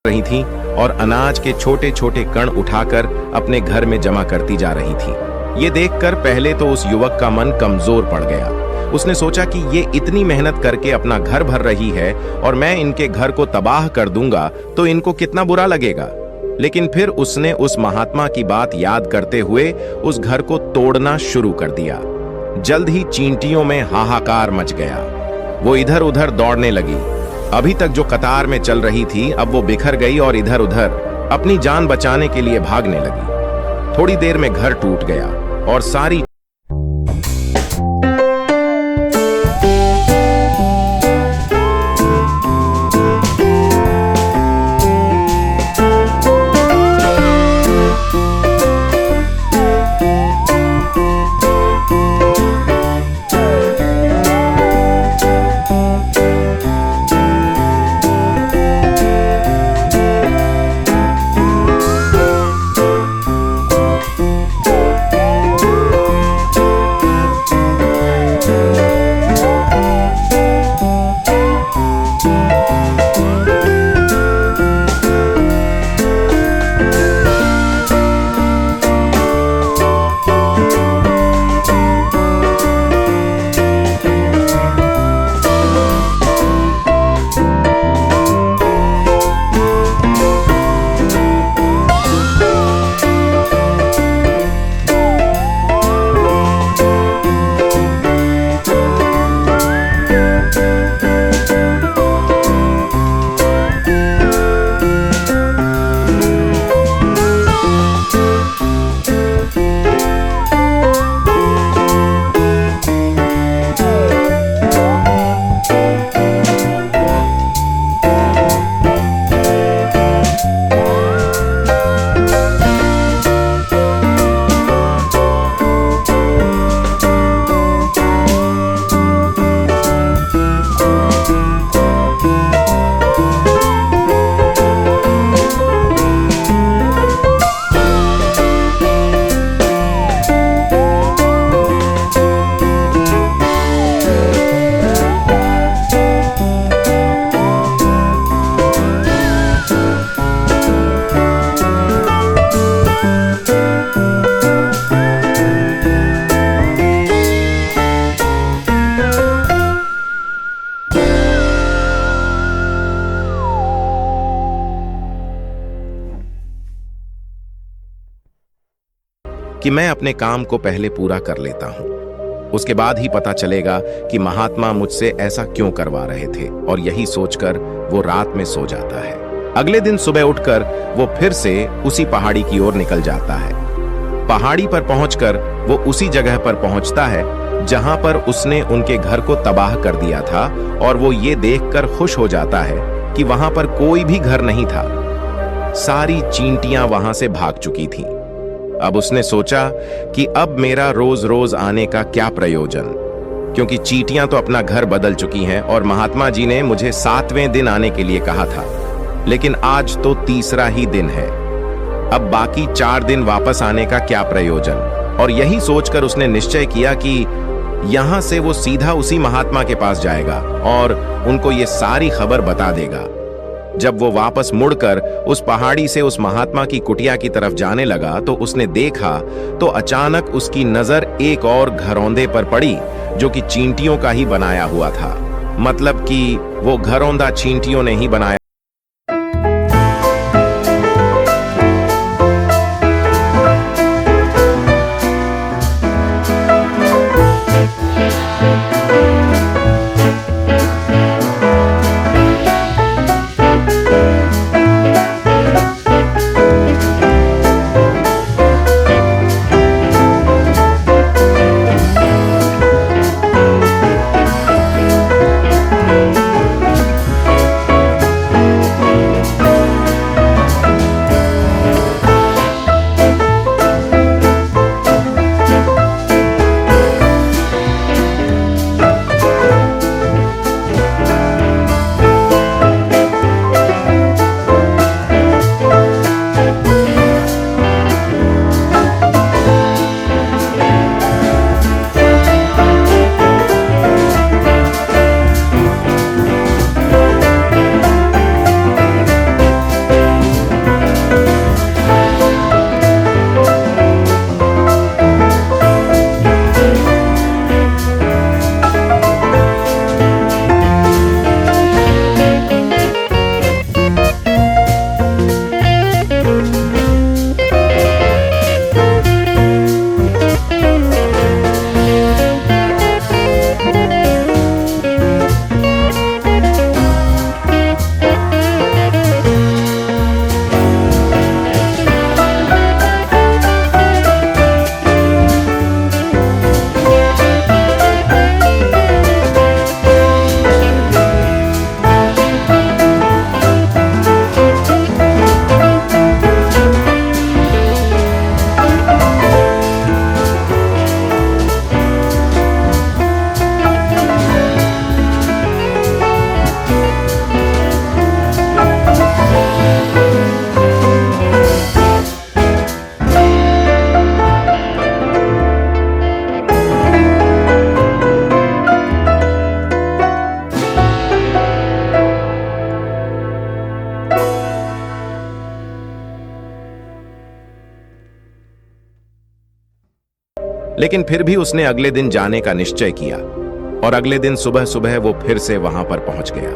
रही थी और अनाज के छोटे छोटे कण उठाकर अपने घर में जमा करती जा रही थी। ये देखकर पहले तो उस युवक का मन कमजोर पड़ गया। उसने सोचा कि ये इतनी मेहनत करके अपना घर भर रही है और मैं इनके घर को तबाह कर दूंगा तो इनको कितना बुरा लगेगा। लेकिन फिर उसने उस महात्मा की बात याद करते हुए उस घर को तोड़ना शुरू कर दिया। जल्द ही चींटियों में हाहाकार मच गया। वो इधर उधर दौड़ने लगी। अभी तक जो कतार में चल रही थी अब वो बिखर गई और इधर उधर अपनी जान बचाने के लिए भागने लगी। थोड़ी देर में घर टूट गया और सारी कि मैं अपने काम को पहले पूरा कर लेता हूं। उसके बाद ही पता चलेगा कि महात्मा मुझसे ऐसा क्यों करवा रहे थे, और यही सोचकर वो रात में सो जाता है। अगले दिन सुबह उठकर वो फिर से उसी पहाड़ी की ओर निकल जाता है। पहाड़ी पर पहुंचकर वो उसी जगह पर पहुंचता है जहां पर उसने उनके घर को तबाह कर दिया था, और वो ये देखकर खुश हो जाता है कि वहां पर कोई भी घर नहीं था। सारी चींटियां वहां से भाग चुकी थीं। अब उसने सोचा कि अब मेरा रोज रोज आने का क्या प्रयोजन, क्योंकि चींटियां तो अपना घर बदल चुकी हैं और महात्मा जी ने मुझे 7वें दिन आने के लिए कहा था, लेकिन आज तो तीसरा ही दिन है। अब बाकी 4 दिन वापस आने का क्या प्रयोजन। और यही सोचकर उसने निश्चय किया कि यहां से वो सीधा उसी महात्मा के पास जाएगा और उनको ये सारी खबर बता देगा। जब वो वापस मुड़कर उस पहाड़ी से उस महात्मा की कुटिया की तरफ जाने लगा तो उसने देखा तो अचानक उसकी नजर एक और घरौंदे पर पड़ी, जो कि चींटियों का ही बनाया हुआ था। मतलब कि वो घरौंदा चींटियों ने ही बनाया। लेकिन फिर भी उसने अगले दिन जाने का निश्चय किया, और अगले दिन सुबह सुबह वो फिर से वहां पर पहुंच गया।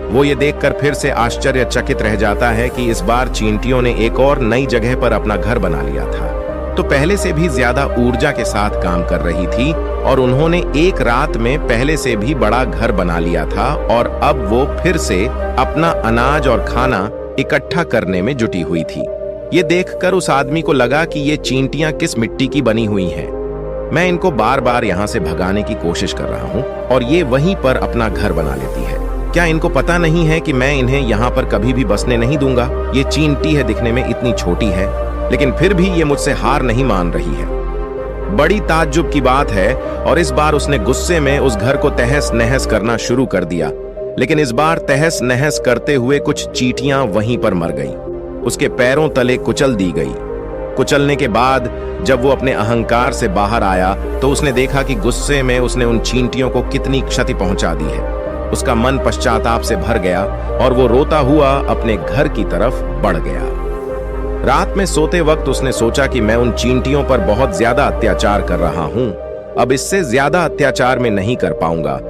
वो ये देखकर फिर से आश्चर्यचकित रह जाता है कि इस बार चींटियों ने एक और नई जगह पर अपना घर बना लिया था, तो पहले से भी ज्यादा ऊर्जा के साथ काम कर रही थी, और उन्होंने एक रात में पहले से भी बड़ा घर बना लिया था, और अब वो फिर से अपना अनाज और खाना इकट्ठा करने में जुटी हुई थी। ये देखकर उस आदमी को लगा कि ये चींटियां किस मिट्टी की बनी हुई हैं। मैं इनको बार बार यहाँ से भगाने की कोशिश कर रहा हूँ और ये वहीं पर अपना घर बना लेती है। क्या इनको पता नहीं है कि मैं इन्हें यहाँ पर कभी भी बसने नहीं दूंगा? ये चींटी है, दिखने में इतनी छोटी है, लेकिन फिर भी ये मुझसे हार नहीं मान रही है। बड़ी ताज्जुब की बात है, और इस बार उसने गुस्से में उस घर को तहस नहस करना शुरू कर दिया। लेकिन इस बार तहस नहस करते हुए कुछ चींटियां वहीं पर मर गईं। उसके पैरों तले कुचल दी गई। कुचलने के बाद जब वो अपने अहंकार से बाहर आया तो उसने देखा कि गुस्से में उसने उन चींटियों को कितनी क्षति पहुंचा दी है। उसका मन पश्चाताप से भर गया और वो रोता हुआ अपने घर की तरफ बढ़ गया। रात में सोते वक्त उसने सोचा कि मैं उन चींटियों पर बहुत ज्यादा अत्याचार कर रहा हूं, अब इससे ज्यादा अत्याचार मैं नहीं कर पाऊंगा।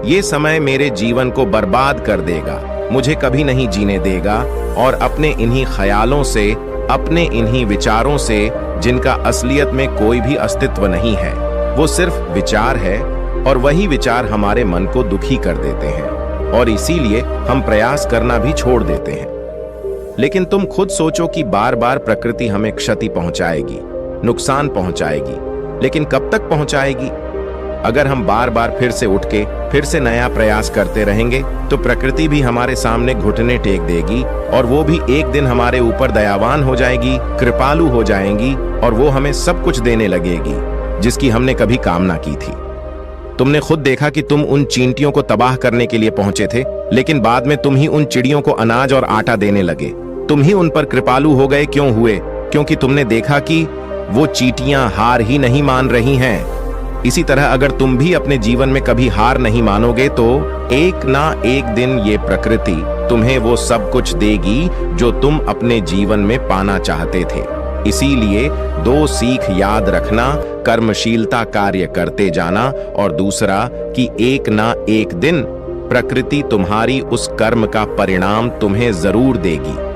ये समय मेरे जीवन को बर्बाद कर देगा, मुझे कभी नहीं जीने देगा और अपने इन्हीं ख्यालों से, अपने इन्हीं विचारों से जिनका असलियत में कोई भी अस्तित्व नहीं है, वो सिर्फ विचार है और वही विचार हमारे मन को दुखी कर देते हैं और इसीलिए हम प्रयास करना भी छोड़ देते हैं। लेकिन तुम खुद सोचो कि बार बार प्रकृति हमें क्षति पहुंचाएगी, नुकसान पहुंचाएगी, लेकिन कब तक पहुंचाएगी? अगर हम बार बार फिर से उठ के फिर से नया प्रयास करते रहेंगे तो प्रकृति भी हमारे सामने घुटने टेक देगी और वो भी एक दिन हमारे ऊपर दयावान हो जाएगी, कृपालु हो जाएंगी और वो हमें सब कुछ देने लगेगी जिसकी हमने कभी कामना की थी। तुमने खुद देखा कि तुम उन चींटियों को तबाह करने के लिए पहुंचे थे, लेकिन बाद में तुम ही उन चिड़ियों को अनाज और आटा देने लगे। तुम ही उन पर कृपालु हो गए। क्यों हुए? क्योंकि तुमने देखा कि वो चींटियां हार ही नहीं मान रही हैं। इसी तरह अगर तुम भी अपने जीवन में कभी हार नहीं मानोगे तो एक ना एक दिन ये प्रकृति तुम्हें वो सब कुछ देगी जो तुम अपने जीवन में पाना चाहते थे। इसीलिए दो सीख याद रखना, कर्मशीलता कार्य करते जाना और दूसरा कि एक ना एक दिन प्रकृति तुम्हारी उस कर्म का परिणाम तुम्हें जरूर देगी।